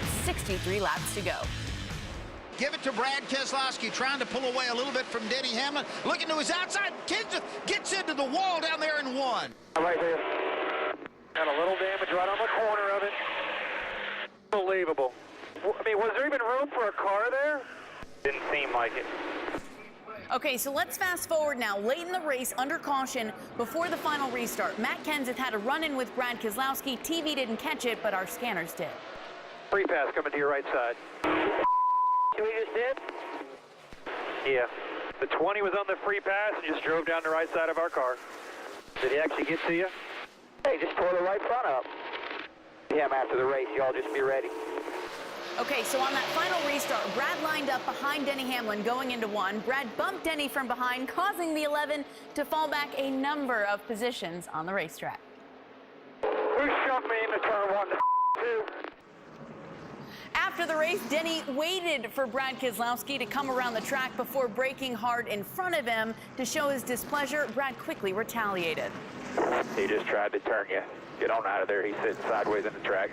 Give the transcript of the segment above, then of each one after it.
with 63 laps to go. Give it to Brad Keselowski, trying to pull away a little bit from Denny Hamlin. Looking to his outside. Kenseth gets into the wall down there and won. Right there. Got a little damage right on the corner of it. Unbelievable. I mean, was there even room for a car there? Didn't seem like it. Okay, so let's fast forward now. Late in the race, under caution, before the final restart, Matt Kenseth had a run-in with Brad Keselowski. TV didn't catch it, but our scanners did. Free pass coming to your right side. We just did? Yeah. The 20 was on the free pass and just drove down the right side of our car. Did he actually get to you? Hey, just tore the right front up. Yeah, after the race, y'all just be ready. Okay, so on that final restart, Brad lined up behind Denny Hamlin going into one. Brad bumped Denny from behind, causing the 11 to fall back a number of positions on the racetrack. Who shoved me into turn 1 to 2? After the race, Denny waited for Brad Keselowski to come around the track before braking hard in front of him to show his displeasure. Brad quickly retaliated. He just tried to turn you. Get on out of there. He's sitting sideways in the track.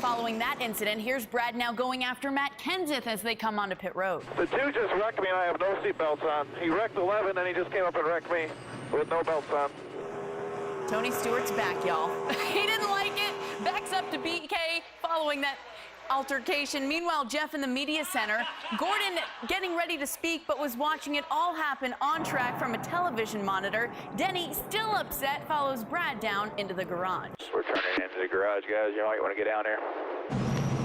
Following that incident, here's Brad now going after Matt Kenseth as they come onto pit road. The 2 just wrecked me and I have no seatbelts on. He wrecked 11 and he just came up and wrecked me with no belts on. Tony Stewart's back, y'all. He didn't like it. Backs up to BK following that altercation. Meanwhile, Jeff in the media center, Gordon getting ready to speak, but was watching it all happen on track from a television monitor. Denny, still upset, follows Brad down into the garage. We're turning into the garage, guys. You might want to get down there.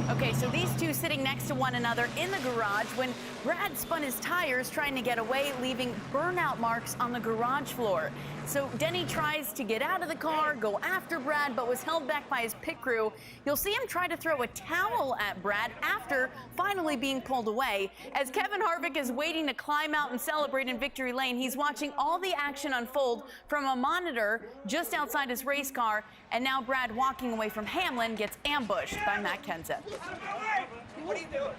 Okay, so these two sitting next to one another in the garage when Brad spun his tires trying to get away, leaving burnout marks on the garage floor. So Denny tries to get out of the car, go after Brad, but was held back by his pit crew. You'll see him try to throw a towel at Brad after finally being pulled away. As Kevin Harvick is waiting to climb out and celebrate in victory lane, he's watching all the action unfold from a monitor just outside his race car. And now Brad, walking away from Hamlin, gets ambushed by Matt Kenseth. What are you doing?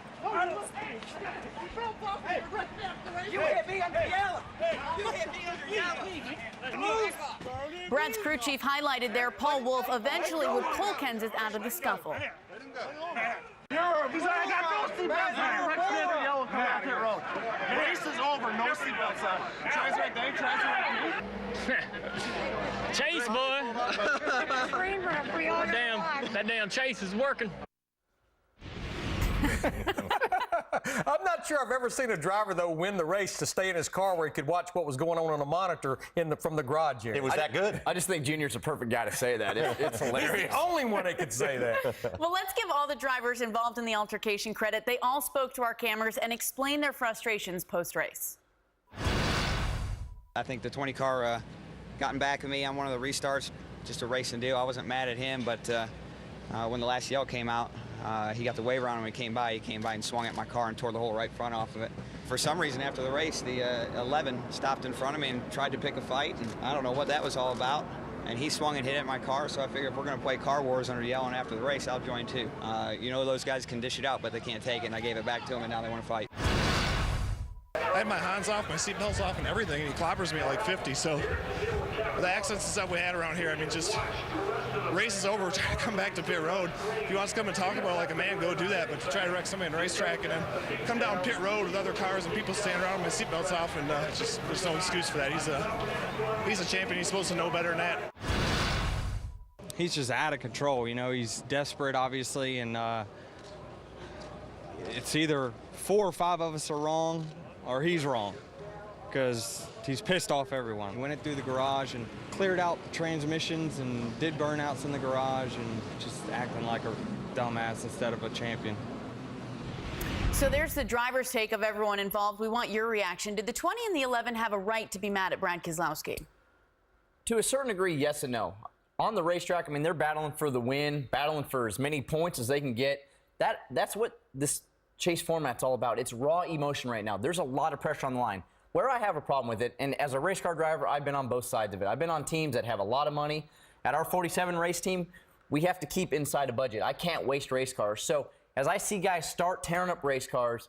You hit me under yellow. You hit me under yellow. Brad's crew chief highlighted there, Paul Wolfe eventually would pull Kenseth out of the scuffle. Race is over, no seatbelts on. Tries right there, tries right there. Chase, boy. That damn Chase is working. I'm not sure I've ever seen a driver, though, win the race to stay in his car where he could watch what was going on a monitor from the garage area. It was that good. I just think Junior's a perfect guy to say that. It's hilarious. He's the only one that could say that. Well, let's give all the drivers involved in the altercation credit. They all spoke to our cameras and explained their frustrations post-race. I think the 20 car gotten back at me on one of the restarts, just a racing deal. I wasn't mad at him, but when the last yell came out, he got the waiver on him when he came by and swung at my car and tore the whole right front off of it. For some reason, after the race, the 11 stopped in front of me and tried to pick a fight. And I don't know what that was all about. And he swung and hit at my car, so I figured if we're going to play car wars under yelling after the race, I'll join too. You know, those guys can dish it out, but they can't take it, and I gave it back to them, and now they want to fight. I had my hands off, my seatbelts off and everything, and he clobbers me at like 50, so the accidents and stuff we had around here, I mean, just race is over, we're trying to come back to pit road. If he wants to come and talk about it like a man, go do that, but to try to wreck somebody on the racetrack and then come down pit road with other cars and people standing around with my seatbelts off, and just there's no excuse for that. He's a champion, he's supposed to know better than that. He's just out of control, you know, he's desperate, obviously, and it's either 4 or 5 of us are wrong or he's wrong, because he's pissed off everyone. He went through the garage and cleared out the transmissions and did burnouts in the garage and just acting like a dumbass instead of a champion. So there's the driver's take of everyone involved. We want your reaction. Did the 20 and the 11 have a right to be mad at Brad Keselowski? To a certain degree, yes and no. On the racetrack, I mean, they're battling for the win, battling for as many points as they can get. That's what this chase format's all about. It's raw emotion right now. There's a lot of pressure on the line. Where I have a problem with it, and as a race car driver, I've been on both sides of it. I've been on teams that have a lot of money. At our 47 race team, we have to keep inside a budget. I can't waste race cars. So as I see guys start tearing up race cars,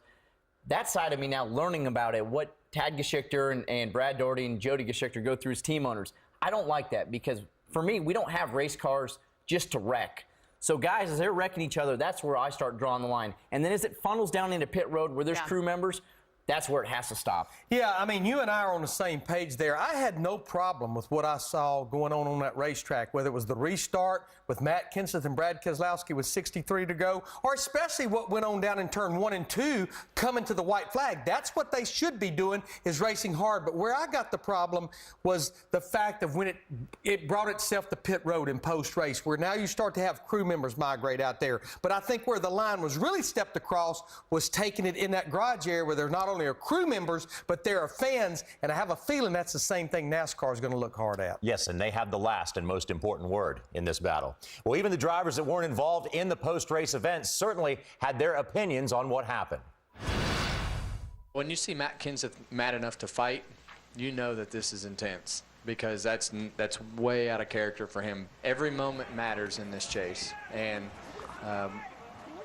that side of me now learning about it, what Tad Geschichter and Brad Doherty and Jody Geschichter go through as team owners, I don't like that, because for me, we don't have race cars just to wreck. So guys, as they're wrecking each other, that's where I start drawing the line. And then as it funnels down into pit road where there's crew members, that's where it has to stop. Yeah, I mean, you and I are on the same page there. I had no problem with what I saw going on that racetrack, whether it was the restart with Matt Kenseth and Brad Keselowski with 63 to go, or especially what went on down in turn 1 and 2 coming to the white flag. That's what they should be doing, is racing hard. But where I got the problem was the fact of when it brought itself to pit road in post-race, where now you start to have crew members migrate out there. But I think where the line was really stepped across was taking it in that garage area where there's not only are crew members, but there are fans, and I have a feeling that's the same thing NASCAR is going to look hard at. Yes, and they have the last and most important word in this battle. Well, even the drivers that weren't involved in the post-race event certainly had their opinions on what happened. When you see Matt Kenseth mad enough to fight, you know that this is intense, because that's way out of character for him. Every moment matters in this chase, and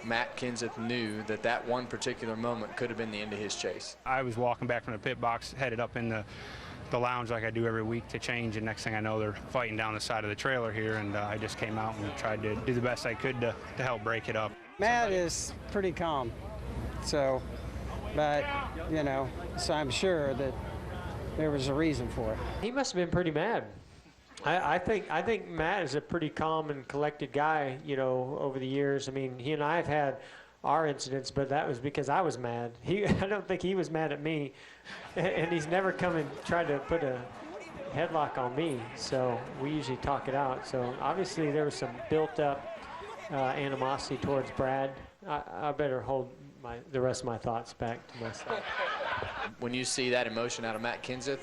Matt Kenseth knew that that one particular moment could have been the end of his chase. I was walking back from the pit box, headed up in the lounge like I do every week to change, and next thing I know, they're fighting down the side of the trailer here, and I just came out and tried to do the best I could to help break it up. Matt is pretty calm, so, but, you know, so I'm sure that there was a reason for it. He must have been pretty mad. I think Matt is a pretty calm and collected guy, you know, over the years. I mean, he and I have had our incidents, but that was because I was mad. I don't think he was mad at me, and he's never come and tried to put a headlock on me. So we usually talk it out. So obviously there was some built-up animosity towards Brad. I better hold the rest of my thoughts back to myself. When you see that emotion out of Matt Kenseth,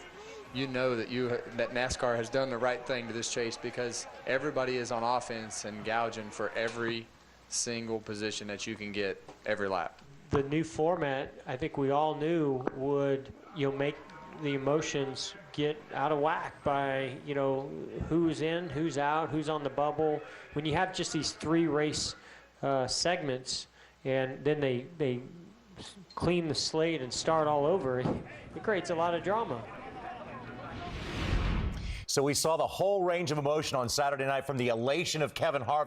you know that that NASCAR has done the right thing to this chase, because everybody is on offense and gouging for every single position that you can get every lap. The new format, I think we all knew would, you know, make the emotions get out of whack by, you know, who's in, who's out, who's on the bubble. When you have just these 3 race segments, and then they clean the slate and start all over, it creates a lot of drama. So we saw the whole range of emotion on Saturday night, from the elation of Kevin Harvick